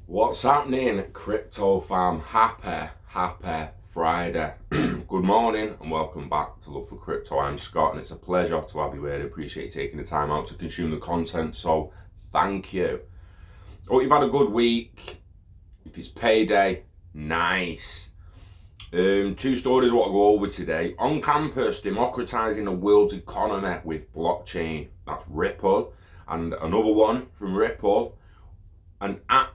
What's happening, crypto fam? Happy Friday. Good morning and welcome back to Love for Crypto. I'm Scott and it's a pleasure to have you here. I appreciate you taking the time out to consume the content, so thank you. Hope you've had a good week. If it's payday, nice. Two stories I want to go over today. On campus, democratizing the world's economy with blockchain. That's Ripple. And another one from Ripple, an app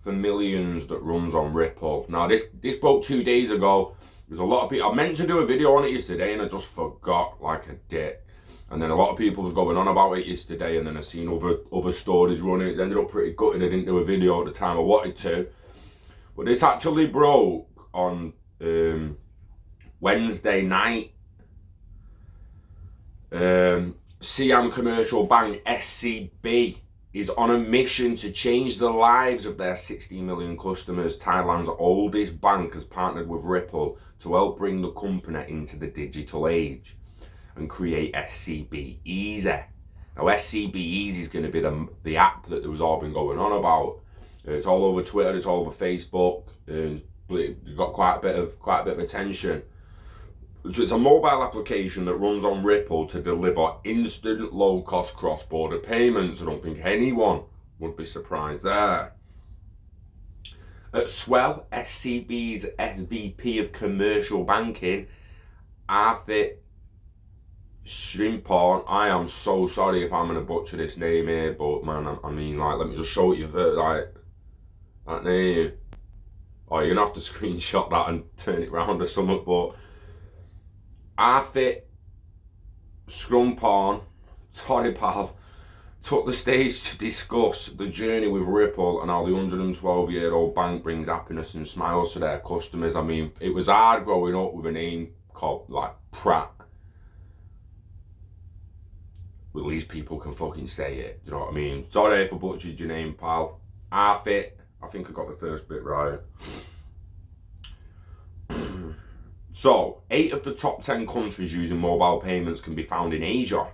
for millions that runs on Ripple. Now this broke 2 days ago. There's a lot of people. I meant to do a video on it yesterday and I just forgot like a dick. And then a lot of people was going on about it yesterday, and then I seen other stories running. It ended up pretty gutted I didn't do a video at the time I wanted to. But this actually broke on Wednesday night. Siam Commercial Bank, SCB, is on a mission to change the lives of their 60 million customers. Thailand's oldest bank has partnered with Ripple to help bring the company into the digital age and create SCB Easy. Now, SCB Easy is going to be the app that there was all been going on about. It's all over Twitter, it's all over Facebook. It got quite a bit of attention. So it's a mobile application that runs on Ripple to deliver instant, low-cost cross-border payments. I don't think anyone would be surprised there. At Swell, SCB's SVP of Commercial Banking, Arthur Shrimporn. I am so sorry if I'm going to butcher this name here, but man, I mean, like, let me just show it you first, like, that name. Oh, you're going to have to screenshot that and turn it round or something, but Arthur Scrumporn, sorry pal, took the stage to discuss the journey with Ripple and how the 112-year-old bank brings happiness and smiles to their customers. I mean, it was hard growing up with a name called, like, Pratt. At least people can fucking say it, you know what I mean? Sorry if I butchered your name, pal. Arthur, I think I got the first bit right. So, 8 of the top 10 countries using mobile payments can be found in Asia.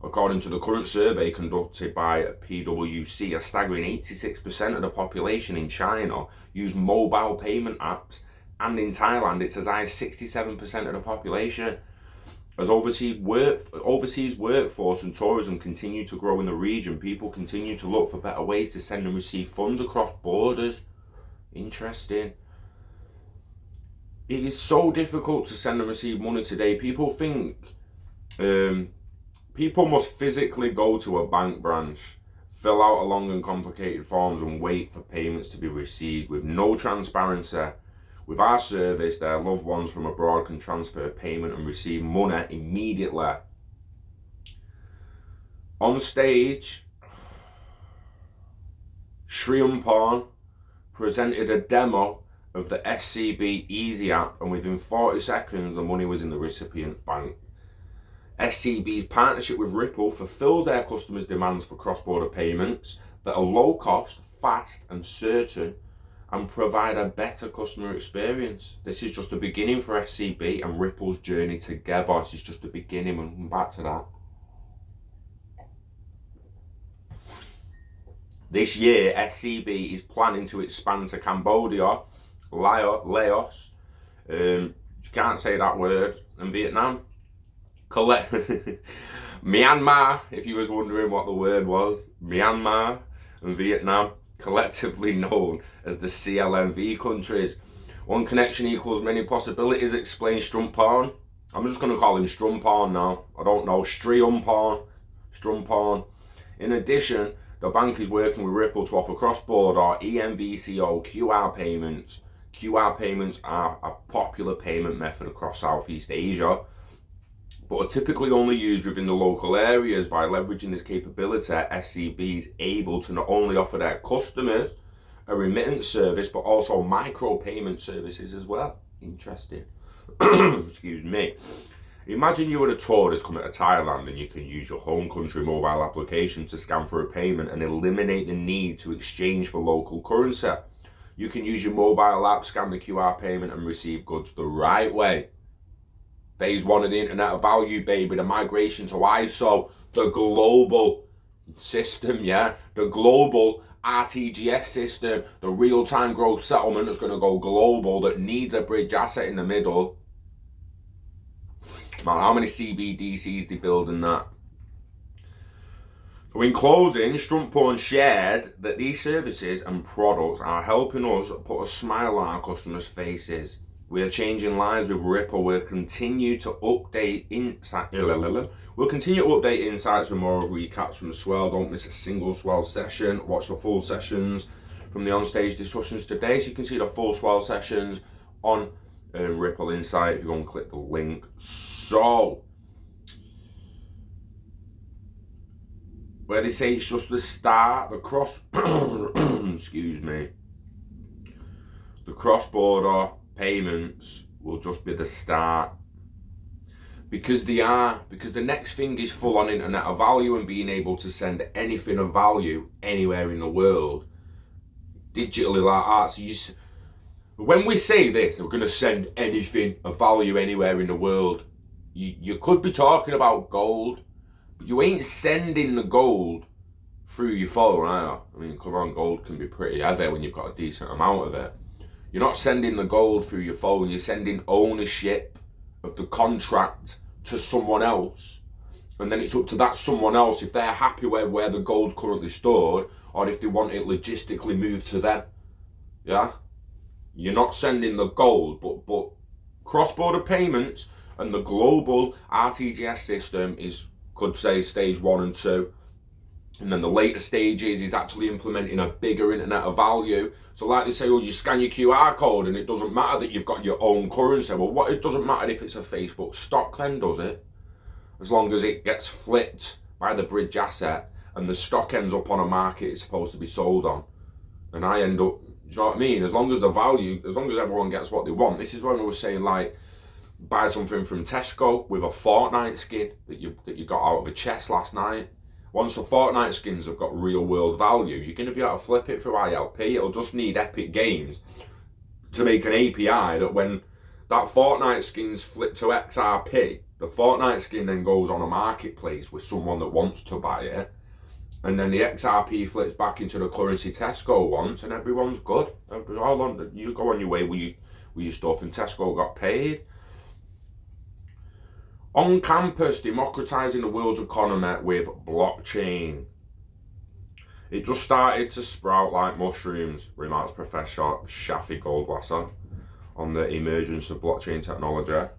According to the current survey conducted by PwC, a staggering 86% of the population in China use mobile payment apps, and in Thailand it's as high as 67% of the population. As overseas workforce and tourism continue to grow in the region, people continue to look for better ways to send and receive funds across borders. Interesting. It is so difficult to send and receive money today. People think people must physically go to a bank branch, fill out a long and complicated forms and wait for payments to be received with no transparency. With our service, their loved ones from abroad can transfer payment and receive money immediately. On stage, Shriumporn presented a demo of the SCB Easy app, and within 40 seconds the money was in the recipient bank. SCB's partnership with Ripple fulfills their customers' demands for cross-border payments that are low cost, fast and certain, and provide a better customer experience. This is just the beginning for SCB and Ripple's journey together. This is just the beginning, and we'll come back to that. This year, SCB is planning to expand to Cambodia, Laos, you can't say that word, and Vietnam. Myanmar, if you was wondering what the word was, Myanmar and Vietnam, collectively known as the CLMV countries. One connection equals many possibilities, explains Strumporn. I'm just going to call him Strumporn now. I don't know, Strumporn. In addition, the bank is working with Ripple to offer cross-border EMVCO QR payments. QR payments are a popular payment method across Southeast Asia, but are typically only used within the local areas. By leveraging this capability, SCB is able to not only offer their customers a remittance service, but also micro-payment services as well. Interesting. Excuse me. Imagine you were a tourist coming to Thailand and you can use your home country mobile application to scan for a payment and eliminate the need to exchange for local currency. You can use your mobile app, scan the QR payment and receive goods the right way. Phase 1 of the Internet of Value, baby, the migration to ISO, the global system, yeah? The global RTGS system, the real-time growth settlement that's going to go global, that needs a bridge asset in the middle. Man, how many CBDCs they build in that? So in closing, Strumpone shared that these services and products are helping us put a smile on our customers' faces. We are changing lives with Ripple. We'll continue to update insights. We'll continue to update insights with more recaps from the Swell. Don't miss a single Swell session. Watch the full sessions from the onstage discussions today, so you can see the full Swell sessions on Ripple Insight if you go and click the link. So, where they say it's just the start, the excuse me, the cross-border payments will just be the start, because the next thing is full on internet of value and being able to send anything of value anywhere in the world digitally like that. So when we say this, we're going to send anything of value anywhere in the world, you could be talking about gold, but you ain't sending the gold through your phone, are you? I mean, come on, gold can be pretty heavy when you've got a decent amount of it. You're not sending the gold through your phone, you're sending ownership of the contract to someone else. And then it's up to that someone else if they're happy with where the gold's currently stored, or if they want it logistically moved to them. Yeah? You're not sending the gold, but cross-border payments and the global RTGS system is, could say, stage 1 and 2. And then the later stages is actually implementing a bigger internet of value. So like they say, oh, you scan your QR code and it doesn't matter that you've got your own currency. Well, it doesn't matter if it's a Facebook stock then, does it? As long as it gets flipped by the bridge asset and the stock ends up on a market it's supposed to be sold on. And I end up, do you know what I mean? As long as the value, as long as everyone gets what they want. This is when I was saying, like, buy something from Tesco with a Fortnite skin that you got out of a chest last night. Once the Fortnite skins have got real world value, you're going to be able to flip it through ILP. It'll just need Epic Games to make an API that when that Fortnite skin's flipped to XRP, the Fortnite skin then goes on a marketplace with someone that wants to buy it. And then the XRP flips back into the currency Tesco wants, and everyone's good. You go on your way with your stuff, and Tesco got paid. On campus, democratizing the world's economy with blockchain. It just started to sprout like mushrooms, remarks Professor Shafi Goldwasser on the emergence of blockchain technology.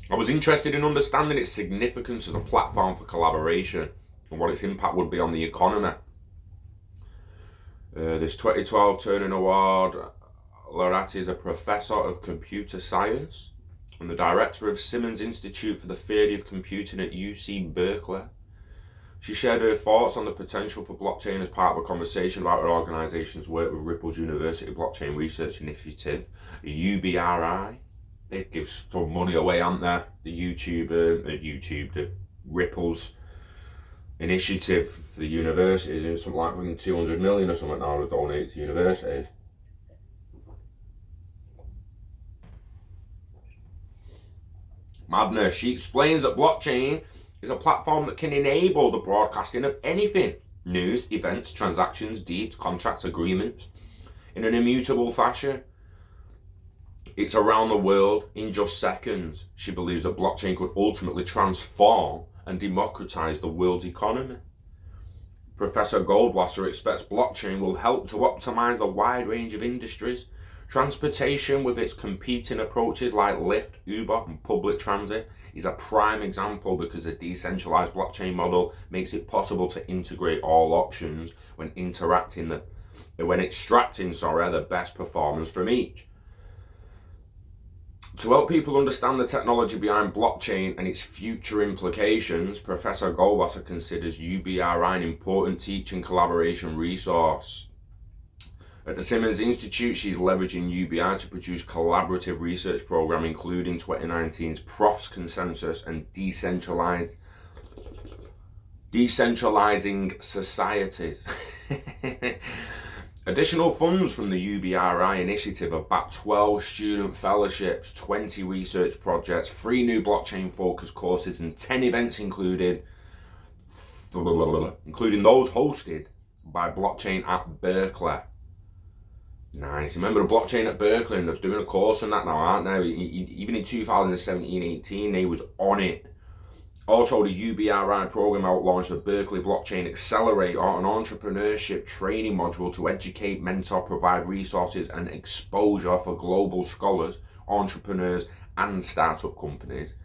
I was interested in understanding its significance as a platform for collaboration and what its impact would be on the economy. This 2012 Turing Award laureate is a professor of computer science and the director of Simmons Institute for the Theory of Computing at UC Berkeley. She shared her thoughts on the potential for blockchain as part of a conversation about her organisation's work with Ripple's University Blockchain Research Initiative, UBRI. They give some money away, aren't they? The Ripple's initiative for the universities is something like 200 million or something now to donate to universities. Madness. She explains that blockchain is a platform that can enable the broadcasting of anything, news, events, transactions, deeds, contracts, agreements, in an immutable fashion. It's around the world in just seconds. She believes that blockchain could ultimately transform and democratize the world's economy. Professor Goldwasser expects blockchain will help to optimize the wide range of industries. Transportation, with its competing approaches like Lyft, Uber, and public transit, is a prime example because the decentralized blockchain model makes it possible to integrate all options when extracting the best performance from each. To help people understand the technology behind blockchain and its future implications, Professor Goldwasser considers UBRI an important teaching collaboration resource. At the Simmons Institute, she's leveraging UBI to produce collaborative research program, including 2019's Profs Consensus and Decentralizing Societies. Additional funds from the UBRI initiative have backed 12 student fellowships, 20 research projects, 3 new blockchain-focused courses, and 10 events including including those hosted by Blockchain at Berkeley. Nice. Remember the Blockchain at Berkeley, and they're doing a course on that now, aren't they? Even in 2017-18, they was on it. Also, the UBRI program launched the Berkeley Blockchain Accelerator, an entrepreneurship training module to educate, mentor, provide resources and exposure for global scholars, entrepreneurs, and startup companies.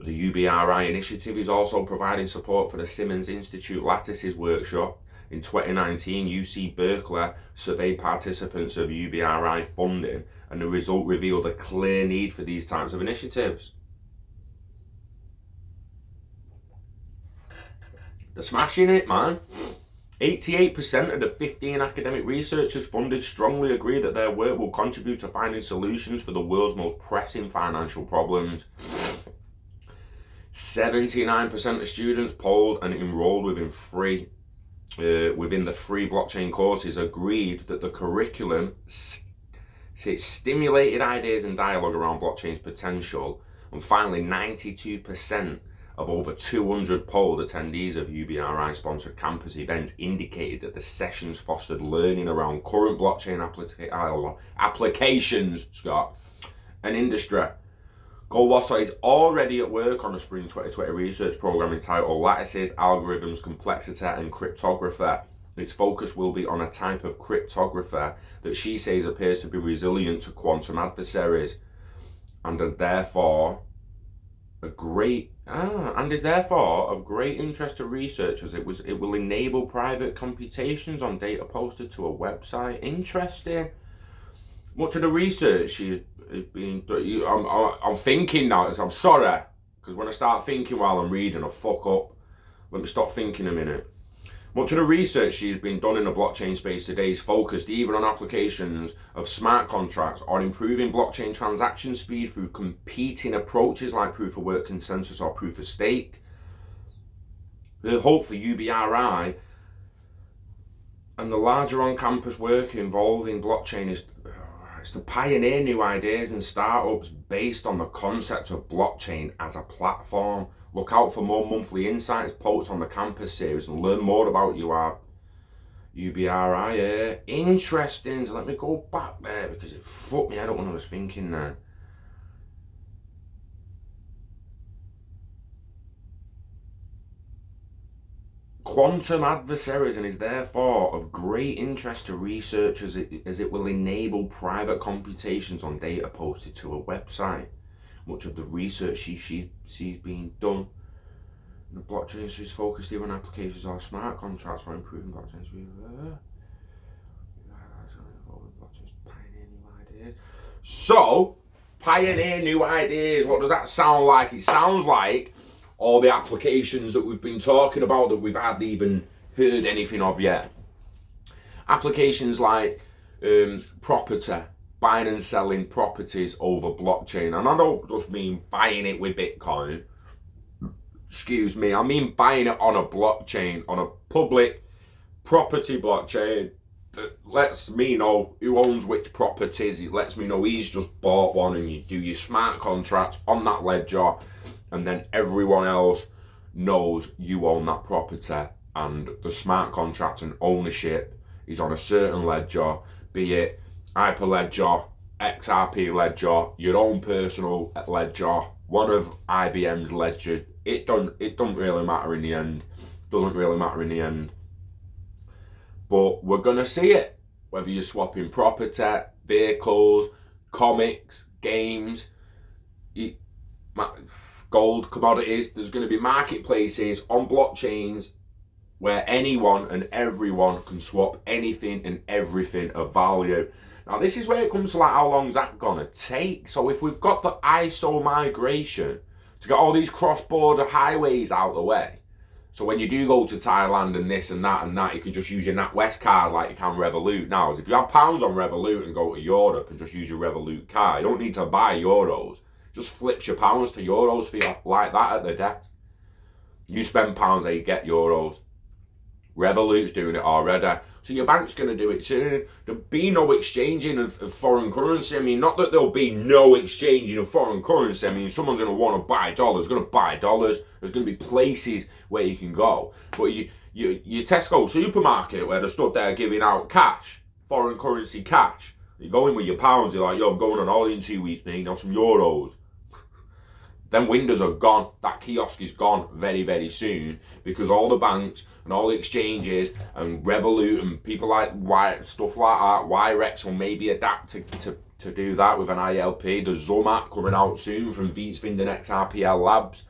The UBRI initiative is also providing support for the Simmons Institute Lattices workshop. In 2019, UC Berkeley surveyed participants of UBRI funding, and the result revealed a clear need for these types of initiatives. They're smashing it, man. 88% of the 15 academic researchers funded strongly agree that their work will contribute to finding solutions for the world's most pressing financial problems. 79% of students polled and enrolled within the free blockchain courses agreed that the curriculum stimulated ideas and dialogue around blockchain's potential. And finally, 92% of over 200 polled attendees of UBRI-sponsored campus events indicated that the sessions fostered learning around current blockchain applications, Scott, and industry. Goldwasser is already at work on a spring 2020 research program entitled Lattices, Algorithms, Complexity and Cryptography. Its focus will be on a type of cryptography that she says appears to be resilient to quantum adversaries and is therefore of great interest to researchers. It will enable private computations on data posted to a website. Interesting. Much of the research she's been. I'm thinking now. I'm sorry, because when I start thinking while I'm reading, I fuck up. Let me stop thinking a minute. Much of the research she's been done in the blockchain space today is focused either on applications of smart contracts or improving blockchain transaction speed through competing approaches like proof of work consensus or proof of stake. The hope for UBRI and the larger on-campus work involving blockchain is to pioneer new ideas and startups based on the concept of blockchain as a platform. Look out for more monthly insights posts on the campus series and learn more about UBRI. Interesting. So let me go back there because it fucked me out when I was thinking then. Quantum adversaries, and is therefore of great interest to researchers as it will enable private computations on data posted to a website. Much of the research she's been done in the blockchain is focused either on applications or smart contracts or improving blockchain speed. So, pioneer new ideas. What does that sound like? It sounds like all the applications that we've been talking about that we've hardly even heard anything of yet. Applications like property, buying and selling properties over blockchain. And I don't just mean buying it with Bitcoin. Excuse me, I mean buying it on a blockchain, on a public property blockchain that lets me know who owns which properties. It lets me know he's just bought one, and you do your smart contract on that ledger, and then everyone else knows you own that property, and the smart contract and ownership is on a certain ledger, be it Hyperledger, XRP ledger, your own personal ledger, one of IBM's ledgers. It don't really matter in the end. Doesn't really matter in the end. But we're gonna see it. Whether you're swapping property, vehicles, comics, games, gold, commodities. There's going to be marketplaces on blockchains where anyone and everyone can swap anything and everything of value. Now this is where it comes to like how long is that gonna take. So if we've got the ISO migration to get all these cross-border highways out of the way, so when you do go to Thailand and this and that, you can just use your NatWest card like you can Revolut. Now, if you have pounds on Revolut and go to Europe and just use your Revolut card, you don't need to buy euros. Just flips your pounds to euros for you like that at the desk. You spend pounds, they get euros. Revolut's doing it already. So your bank's going to do it soon. There'll be no exchanging of foreign currency. I mean, not that there'll be no exchanging of foreign currency. I mean, someone's going to want to buy dollars. Going to buy dollars. There's going to be places where you can go. But your Tesco supermarket where they're stood there giving out cash, foreign currency cash. You go in with your pounds. You're like, yo, I'm going on holiday in 2 weeks, mate. Have some euros. Them windows are gone. That kiosk is gone very, very soon because all the banks and all the exchanges and Revolut and people like stuff like that, Wirex will maybe adapt to do that with an ILP. The Zoom app coming out soon from Vietsvind and XRPL Labs,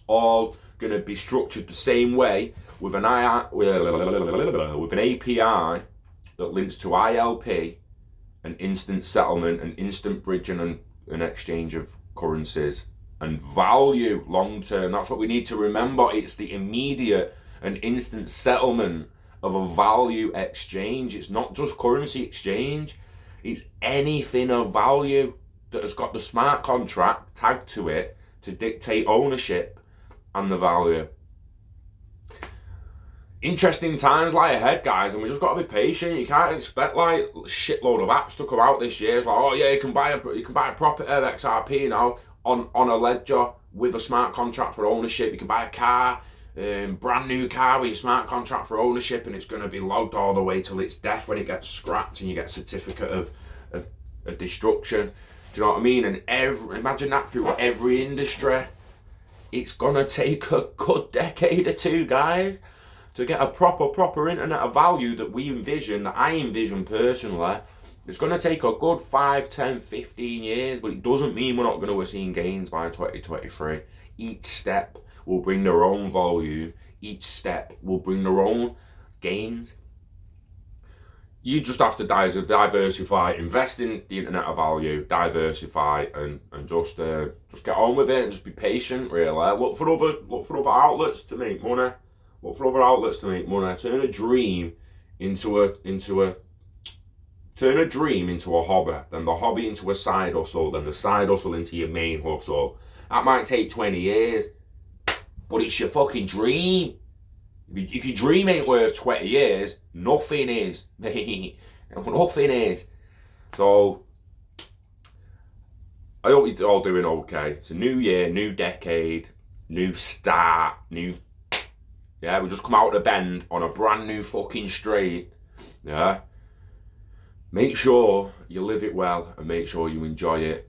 all going to be structured the same way with an API that links to ILP and instant settlement and instant bridging and exchange of currencies. And value long term. That's what we need to remember. It's the immediate and instant settlement of a value exchange. It's not just currency exchange. It's anything of value that has got the smart contract tagged to it to dictate ownership and the value. Interesting times lie ahead, guys, and we just got to be patient. You can't expect like a shitload of apps to come out this year. It's like, oh yeah, you can buy a property of XRP now on a ledger with a smart contract for ownership. You can buy a car, brand new car with your smart contract for ownership, and it's going to be logged all the way till its death when it gets scrapped, and you get a certificate of destruction. Do you know what I mean? And imagine that through every industry. It's gonna take a good decade or two, guys, to get a proper internet of value that I envision personally. It's going to take a good 5, 10, 15 years, but it doesn't mean we're not going to have seen gains by 2023. Each step will bring their own volume. Each step will bring their own gains. You just have to diversify, invest in the internet of value, diversify, and just get on with it and just be patient. Really, look for other outlets to make money. Turn a dream into a hobby, then the hobby into a side hustle, then the side hustle into your main hustle. That might take 20 years, but it's your fucking dream. If your dream ain't worth 20 years, nothing is, mate. Nothing is. So, I hope you're all doing okay. It's a new year, new decade, new start, yeah, we just come out of the bend on a brand new fucking straight. Yeah. Make sure you live it well and make sure you enjoy it.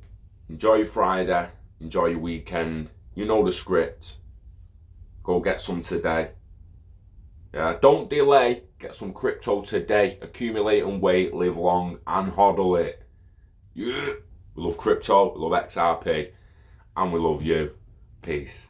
Enjoy your Friday. Enjoy your weekend. You know the script. Go get some today. Yeah, don't delay. Get some crypto today. Accumulate and wait. Live long and hodl it. Yeah. We love crypto. We love XRP. And we love you. Peace.